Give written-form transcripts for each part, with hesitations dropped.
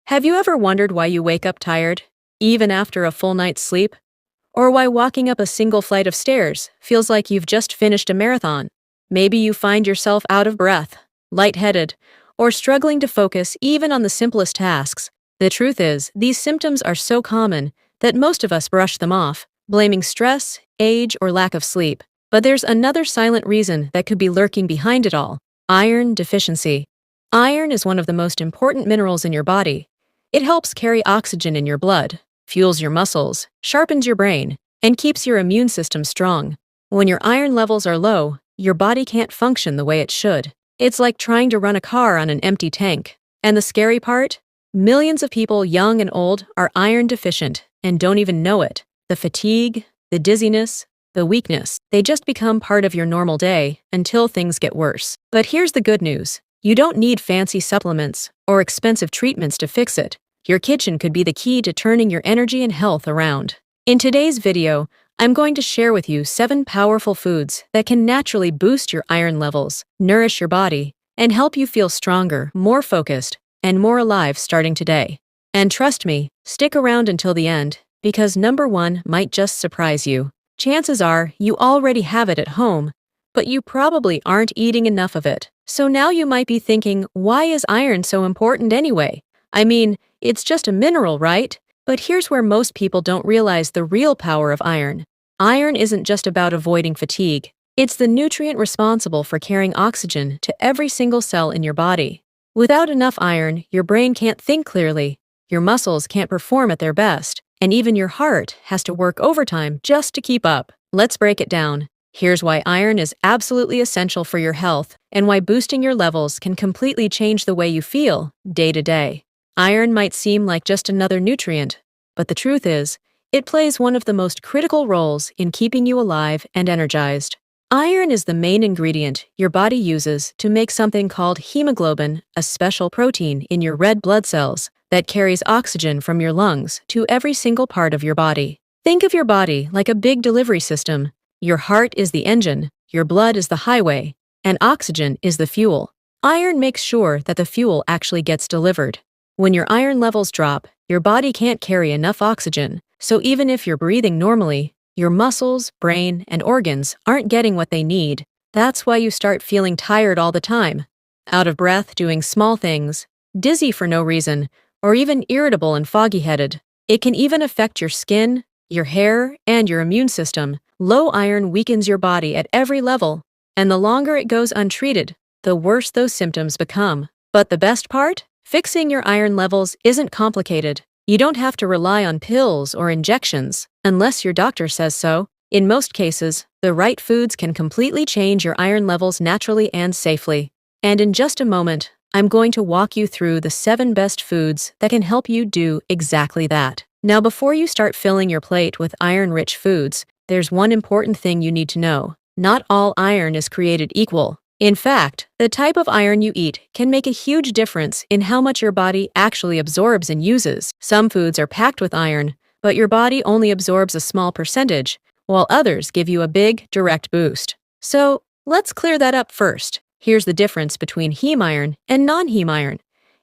Have you ever wondered why you wake up tired, even after a full night's sleep? Or why walking up a single flight of stairs feels like you've just finished a marathon? Maybe you find yourself out of breath, lightheaded, or struggling to focus even on the simplest tasks. The truth is, these symptoms are so common that most of us brush them off, blaming stress, age, or lack of sleep. But there's another silent reason that could be lurking behind it all: iron deficiency. Iron is one of the most important minerals in your body. It helps carry oxygen in your blood, fuels your muscles, sharpens your brain, and keeps your immune system strong. When your iron levels are low, your body can't function the way it should. It's like trying to run a car on an empty tank. And the scary part? Millions of people, young and old, are iron deficient and don't even know it. The fatigue, the dizziness, the weakness, they just become part of your normal day until things get worse. But here's the good news. You don't need fancy supplements or expensive treatments to fix it. Your kitchen could be the key to turning your energy and health around. In today's video, I'm going to share with you 7 powerful foods that can naturally boost your iron levels, nourish your body, and help you feel stronger, more focused, and more alive starting today. And trust me, stick around until the end, because number 1 might just surprise you. Chances are you already have it at home, but you probably aren't eating enough of it. So now you might be thinking, why is iron so important anyway? I mean, it's just a mineral, right? But here's where most people don't realize the real power of iron. Iron isn't just about avoiding fatigue. It's the nutrient responsible for carrying oxygen to every single cell in your body. Without enough iron, your brain can't think clearly, your muscles can't perform at their best, and even your heart has to work overtime just to keep up. Let's break it down. Here's why iron is absolutely essential for your health and why boosting your levels can completely change the way you feel day to day. Iron might seem like just another nutrient, but the truth is, it plays one of the most critical roles in keeping you alive and energized. Iron is the main ingredient your body uses to make something called hemoglobin, a special protein in your red blood cells that carries oxygen from your lungs to every single part of your body. Think of your body like a big delivery system. Your heart is the engine, your blood is the highway, and oxygen is the fuel. Iron makes sure that the fuel actually gets delivered. When your iron levels drop, your body can't carry enough oxygen, so even if you're breathing normally, your muscles, brain, and organs aren't getting what they need. That's why you start feeling tired all the time, out of breath doing small things, dizzy for no reason, or even irritable and foggy-headed. It can even affect your skin, your hair, and your immune system. Low iron weakens your body at every level, and the longer it goes untreated, the worse those symptoms become. But the best part? Fixing your iron levels isn't complicated. You don't have to rely on pills or injections, unless your doctor says so. In most cases, the right foods can completely change your iron levels naturally and safely. And in just a moment, I'm going to walk you through the 7 best foods that can help you do exactly that. Now, before you start filling your plate with iron-rich foods, there's one important thing you need to know. Not all iron is created equal. In fact, the type of iron you eat can make a huge difference in how much your body actually absorbs and uses. Some foods are packed with iron, but your body only absorbs a small percentage, while others give you a big, direct boost. So, let's clear that up first. Here's the difference between heme iron and non-heme iron,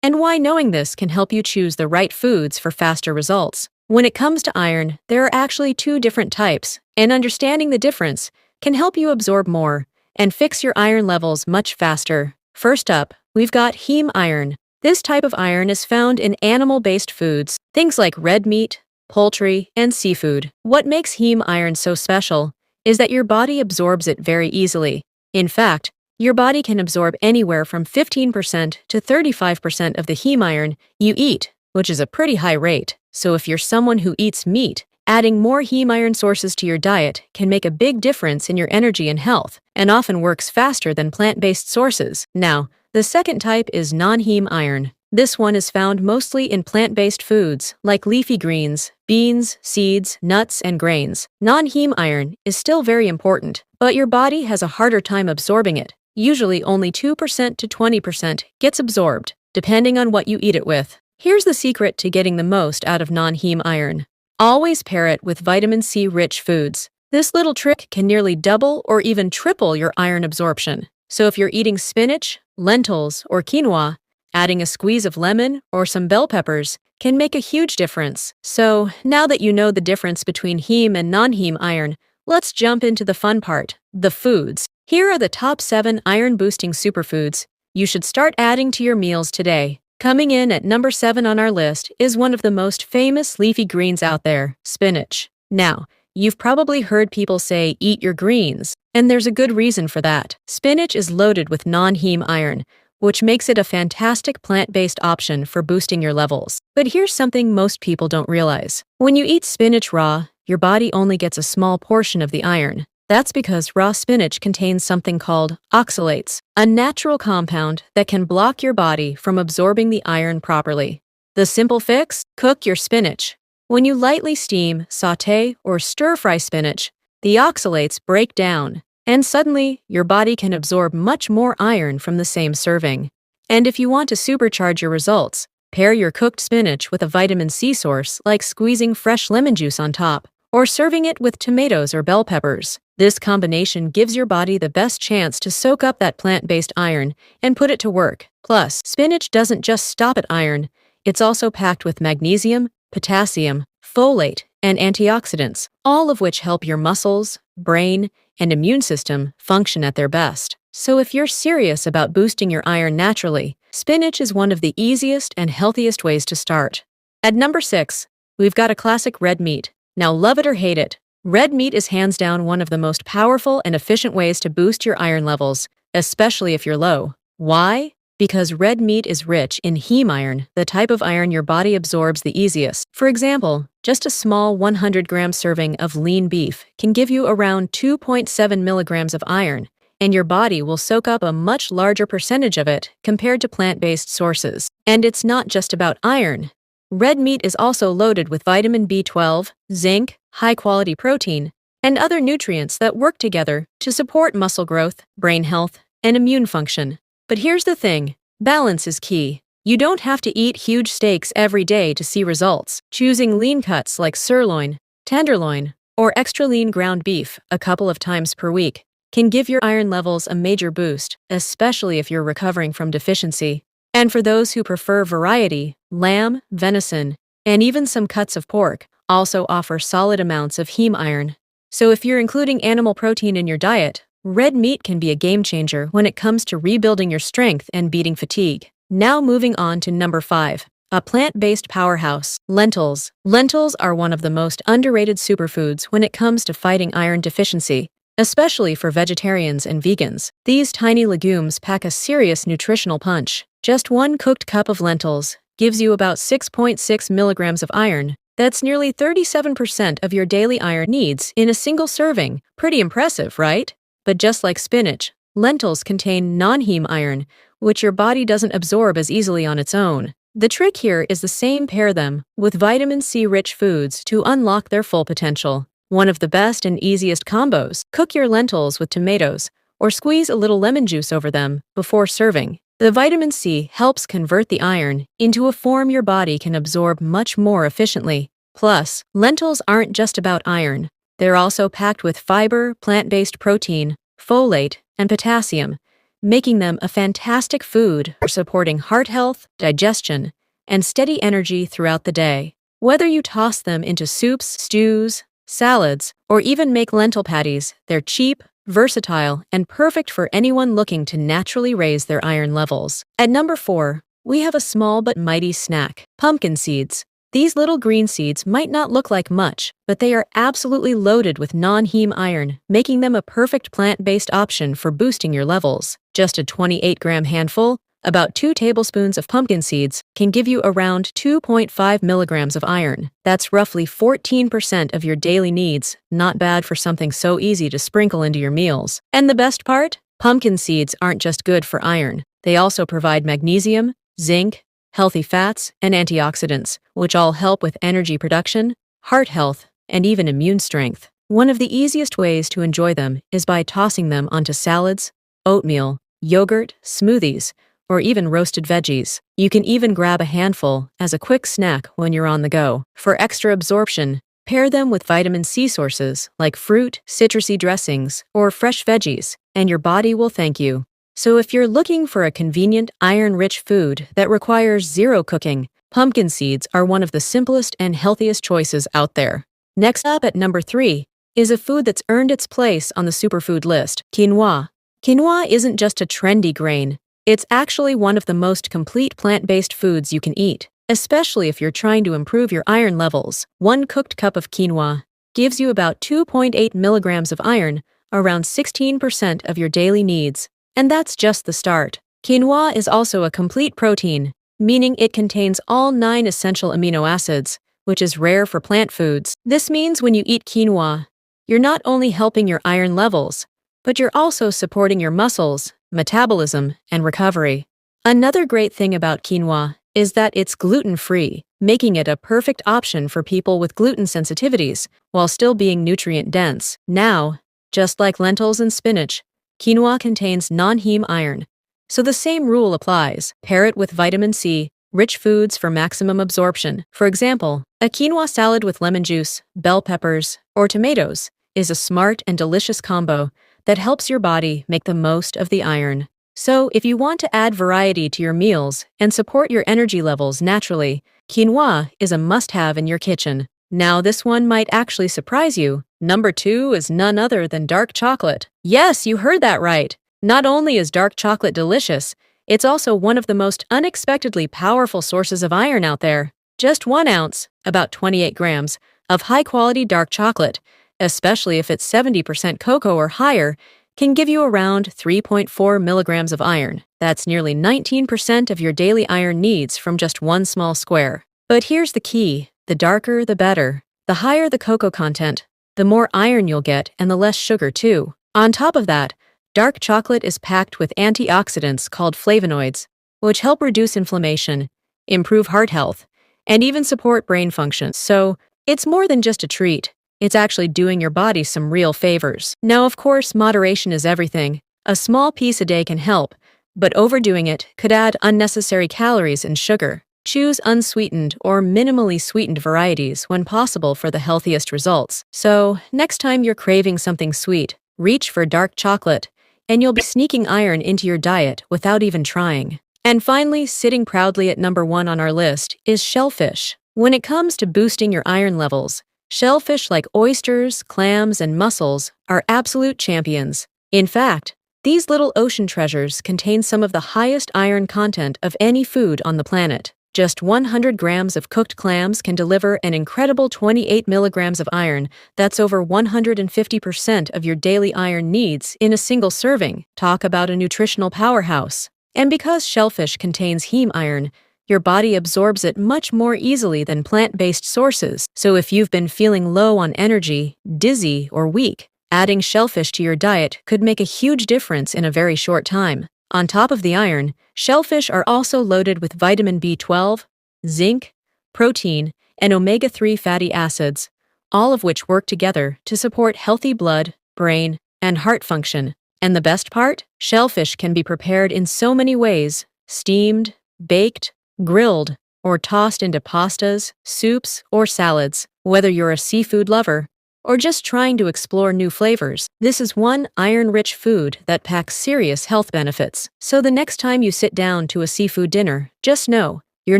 and why knowing this can help you choose the right foods for faster results. When it comes to iron, there are actually 2 different types, and understanding the difference can help you absorb more and fix your iron levels much faster. First up, we've got heme iron. This type of iron is found in animal-based foods, things like red meat, poultry, and seafood. What makes heme iron so special is that your body absorbs it very easily. In fact, your body can absorb anywhere from 15% to 35% of the heme iron you eat, which is a pretty high rate. So if you're someone who eats meat, adding more heme iron sources to your diet can make a big difference in your energy and health, and often works faster than plant-based sources. Now, the second type is non-heme iron. This one is found mostly in plant-based foods, like leafy greens, beans, seeds, nuts, and grains. Non-heme iron is still very important, but your body has a harder time absorbing it. Usually only 2% to 20% gets absorbed, depending on what you eat it with. Here's the secret to getting the most out of non-heme iron. Always pair it with vitamin C-rich foods. This little trick can nearly double or even triple your iron absorption. So if you're eating spinach, lentils, or quinoa, Adding a squeeze of lemon or some bell peppers can make a huge difference. So, now that you know the difference between heme and non-heme iron, let's jump into the fun part, the foods. Here are the top 7 iron-boosting superfoods you should start adding to your meals today. Coming in at number 7 on our list is one of the most famous leafy greens out there, spinach. Now, you've probably heard people say, eat your greens, and there's a good reason for that. Spinach is loaded with non-heme iron, which makes it a fantastic plant-based option for boosting your levels. But here's something most people don't realize. When you eat spinach raw, your body only gets a small portion of the iron. That's because raw spinach contains something called oxalates, a natural compound that can block your body from absorbing the iron properly. The simple fix? Cook your spinach. When you lightly steam, sauté, or stir-fry spinach, the oxalates break down, and suddenly your body can absorb much more iron from the same serving. And if you want to supercharge your results, pair your cooked spinach with a vitamin C source like squeezing fresh lemon juice on top, or serving it with tomatoes or bell peppers. This combination gives your body the best chance to soak up that plant-based iron and put it to work. Plus, spinach doesn't just stop at iron, it's also packed with magnesium, potassium, folate, and antioxidants, all of which help your muscles, brain, and immune system function at their best. So if you're serious about boosting your iron naturally, spinach is one of the easiest and healthiest ways to start. At number 6, we've got a classic red meat. Now love it or hate it, red meat is hands down one of the most powerful and efficient ways to boost your iron levels, especially if you're low. Why? Because red meat is rich in heme iron, the type of iron your body absorbs the easiest. For example, just a small 100-gram serving of lean beef can give you around 2.7 milligrams of iron, and your body will soak up a much larger percentage of it compared to plant-based sources. And it's not just about iron. Red meat is also loaded with vitamin B12, zinc, high-quality protein, and other nutrients that work together to support muscle growth, brain health, and immune function. But here's the thing, balance is key. You don't have to eat huge steaks every day to see results. Choosing lean cuts like sirloin, tenderloin, or extra lean ground beef a couple of times per week can give your iron levels a major boost, especially if you're recovering from deficiency. And for those who prefer variety, lamb, venison, and even some cuts of pork also offer solid amounts of heme iron. So if you're including animal protein in your diet, red meat can be a game changer when it comes to rebuilding your strength and beating fatigue. Now moving on to number 5, a plant-based powerhouse, lentils. Lentils are one of the most underrated superfoods when it comes to fighting iron deficiency, especially for vegetarians and vegans. These tiny legumes pack a serious nutritional punch. Just one cooked cup of lentils gives you about 6.6 milligrams of iron. That's nearly 37% of your daily iron needs in a single serving. Pretty impressive, right? But just like spinach, lentils contain non-heme iron, which your body doesn't absorb as easily on its own. The trick here is the same: pair them with vitamin C-rich foods to unlock their full potential. One of the best and easiest combos: cook your lentils with tomatoes or squeeze a little lemon juice over them before serving. The vitamin C helps convert the iron into a form your body can absorb much more efficiently. Plus, lentils aren't just about iron. They're also packed with fiber, plant-based protein, folate, and potassium, making them a fantastic food for supporting heart health, digestion, and steady energy throughout the day. Whether you toss them into soups, stews, salads, or even make lentil patties, they're cheap, versatile, and perfect for anyone looking to naturally raise their iron levels. At number 4, we have a small but mighty snack, pumpkin seeds. These little green seeds might not look like much, but they are absolutely loaded with non-heme iron, making them a perfect plant-based option for boosting your levels. Just a 28-gram handful, about 2 tablespoons of pumpkin seeds, can give you around 2.5 milligrams of iron. That's roughly 14% of your daily needs. Not bad for something so easy to sprinkle into your meals. And the best part? Pumpkin seeds aren't just good for iron. They also provide magnesium, zinc, healthy fats, and antioxidants, which all help with energy production, heart health, and even immune strength. One of the easiest ways to enjoy them is by tossing them onto salads, oatmeal, yogurt, smoothies, or even roasted veggies. You can even grab a handful as a quick snack when you're on the go. For extra absorption, pair them with vitamin C sources like fruit, citrusy dressings, or fresh veggies, and your body will thank you. So if you're looking for a convenient, iron-rich food that requires zero cooking, pumpkin seeds are one of the simplest and healthiest choices out there. Next up at number 3 is a food that's earned its place on the superfood list, quinoa. Quinoa isn't just a trendy grain. It's actually one of the most complete plant-based foods you can eat, especially if you're trying to improve your iron levels. One cooked cup of quinoa gives you about 2.8 milligrams of iron, around 16% of your daily needs. And that's just the start. Quinoa is also a complete protein, meaning it contains all 9 essential amino acids, which is rare for plant foods. This means when you eat quinoa, you're not only helping your iron levels, but you're also supporting your muscles, metabolism, and recovery. Another great thing about quinoa is that it's gluten-free, making it a perfect option for people with gluten sensitivities, while still being nutrient-dense. Now, just like lentils and spinach, quinoa contains non-heme iron, so the same rule applies. Pair it with vitamin C, rich foods for maximum absorption. For example, a quinoa salad with lemon juice, bell peppers, or tomatoes is a smart and delicious combo that helps your body make the most of the iron. So, if you want to add variety to your meals and support your energy levels naturally, quinoa is a must-have in your kitchen. Now, this one might actually surprise you. Number 2 is none other than dark chocolate. Yes, you heard that right. Not only is dark chocolate delicious, it's also one of the most unexpectedly powerful sources of iron out there. Just 1 ounce, about 28 grams, of high-quality dark chocolate, especially if it's 70% cocoa or higher, can give you around 3.4 milligrams of iron. That's nearly 19% of your daily iron needs from just 1 small square. But here's the key. The darker, the better. The higher the cocoa content, the more iron you'll get and the less sugar too. On top of that, dark chocolate is packed with antioxidants called flavonoids, which help reduce inflammation, improve heart health, and even support brain function. So, it's more than just a treat. It's actually doing your body some real favors. Now, of course, moderation is everything. A small piece a day can help, but overdoing it could add unnecessary calories and sugar. Choose unsweetened or minimally sweetened varieties when possible for the healthiest results. So, next time you're craving something sweet, reach for dark chocolate, and you'll be sneaking iron into your diet without even trying. And finally, sitting proudly at number 1 on our list is shellfish. When it comes to boosting your iron levels, shellfish like oysters, clams, and mussels are absolute champions. In fact, these little ocean treasures contain some of the highest iron content of any food on the planet. Just 100 grams of cooked clams can deliver an incredible 28 milligrams of iron. That's over 150% of your daily iron needs in a single serving. Talk about a nutritional powerhouse. And because shellfish contains heme iron, your body absorbs it much more easily than plant-based sources. So if you've been feeling low on energy, dizzy, or weak, adding shellfish to your diet could make a huge difference in a very short time. On top of the iron, shellfish are also loaded with vitamin B12, zinc, protein, and omega-3 fatty acids, all of which work together to support healthy blood, brain, and heart function. And the best part? Shellfish can be prepared in so many ways: steamed, baked, grilled, or tossed into pastas, soups, or salads. Whether you're a seafood lover or just trying to explore new flavors, this is one iron-rich food that packs serious health benefits. So the next time you sit down to a seafood dinner, just know, you're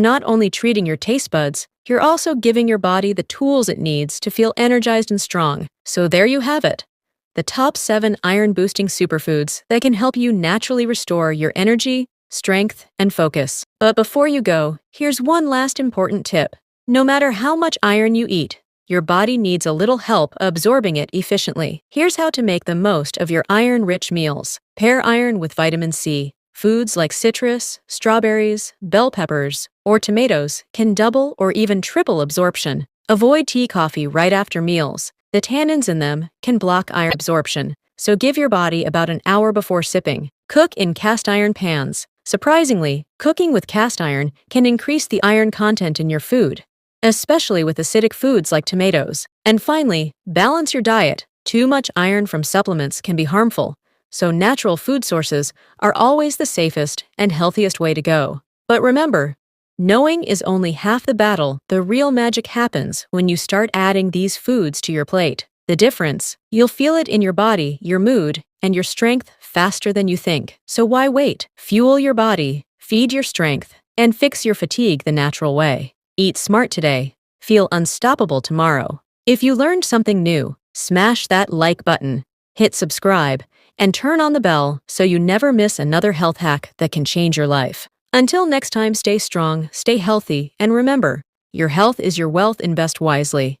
not only treating your taste buds, you're also giving your body the tools it needs to feel energized and strong. So there you have it. The top 7 iron-boosting superfoods that can help you naturally restore your energy, strength, and focus. But before you go, here's one last important tip. No matter how much iron you eat, your body needs a little help absorbing it efficiently. Here's how to make the most of your iron-rich meals. Pair iron with vitamin C. Foods like citrus, strawberries, bell peppers, or tomatoes can double or even triple absorption. Avoid tea, coffee right after meals. The tannins in them can block iron absorption, so give your body about an hour before sipping. Cook in cast iron pans. Surprisingly, cooking with cast iron can increase the iron content in your food, especially with acidic foods like tomatoes. And finally, balance your diet. Too much iron from supplements can be harmful, so natural food sources are always the safest and healthiest way to go. But remember, knowing is only half the battle. The real magic happens when you start adding these foods to your plate. The difference, you'll feel it in your body, your mood, and your strength faster than you think. So why wait? Fuel your body, feed your strength, and fix your fatigue the natural way. Eat smart today. Feel unstoppable tomorrow. If you learned something new, smash that like button, hit subscribe, and turn on the bell so you never miss another health hack that can change your life. Until next time, stay strong, stay healthy, and remember, your health is your wealth. Invest wisely.